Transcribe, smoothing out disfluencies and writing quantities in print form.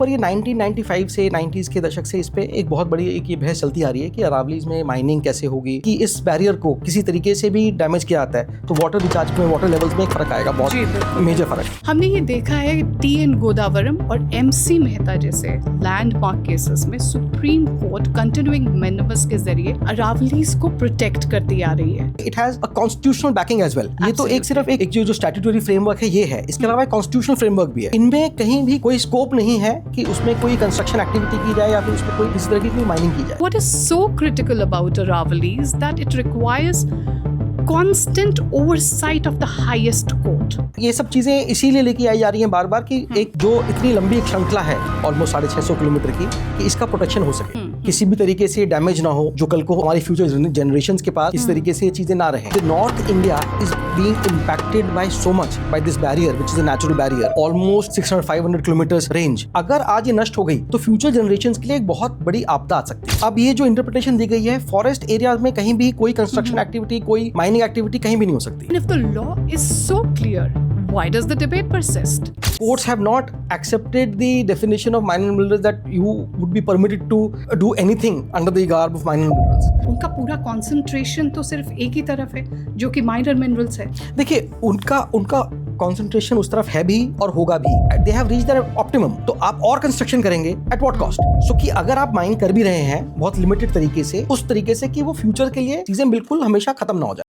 और ये 1995 से 90s के दशक से इस पे एक बहुत बड़ी एक ये बहस चलती आ रही है कि अरावलीज में माइनिंग कैसे होगी, कि इस बैरियर को किसी तरीके से भी डैमेज किया जाता है तो वाटर रिचार्ज में, वाटर लेवल्स में एक फर्क आएगा, बहुत मेजर फर्क। हमने ये देखा है टी.एन. गोदावरम और एम.सी. मेहता जैसे लैंडमार्क केसेस में सुप्रीम कोर्ट कंटिन्यूइंग मेंडेमस के जरिए अरावलीज को प्रोटेक्ट करती आ रही है। It has a constitutional backing as well. ये तो एक सिर्फ एक जो स्टैट्यूटरी फ्रेमवर्क है ये है, इसके अलावा एक कॉन्स्टिट्यूशनल फ्रेमवर्क भी है। इनमें कहीं भी कोई स्कोप नहीं है कि उसमें कोई कंस्ट्रक्शन एक्टिविटी की जाए या फिर उसमें कोई किसी तरह की कोई माइनिंग की जाए। What is so critical about Aravallis that it requires constant oversight of the highest court. ये सब चीजें इसीलिए लेके आई जा रही हैं बार बार कि एक जो इतनी लंबी एक श्रृंखला है ऑलमोस्ट 650 किलोमीटर की, कि इसका प्रोटेक्शन हो सके, किसी भी तरीके से डैमेज ना हो, जो कल को हमारी फ्यूचर जनरेशंस के पास इस तरीके से ये चीजें ना रहे। North India is being impacted by so much by this barrier which is a natural barrier, almost 600-500 kilometres range. अगर आज ये नष्ट हो गई तो फ्यूचर जनरेशंस के लिए एक बहुत बड़ी आपदा आ सकती है। अब ये जो इंटरप्रिटेशन दी गई है, फॉरेस्ट एरियाज में कहीं भी कोई कंस्ट्रक्शन एक्टिविटी, कोई माइनिंग एक्टिविटी कहीं भी नहीं हो सकती। And if the law is so clear, why does the debate persist? Courts have not accepted the definition of minor minerals that you would be permitted to do anything under the garb of minor minerals. उनका पूरा concentration तो सिर्फ एक ही तरफ है जो कि minor minerals है। देखिए उनका कंसंट्रेशन उस तरफ है भी और होगा भी। They have reached their optimum. तो आप और कंस्ट्रक्शन करेंगे एट व्हाट कॉस्ट? सो कि अगर आप माइन कर भी रहे हैं बहुत लिमिटेड तरीके से, उस तरीके से कि वो फ्यूचर के लिए चीजें बिल्कुल हमेशा खत्म ना हो जाए।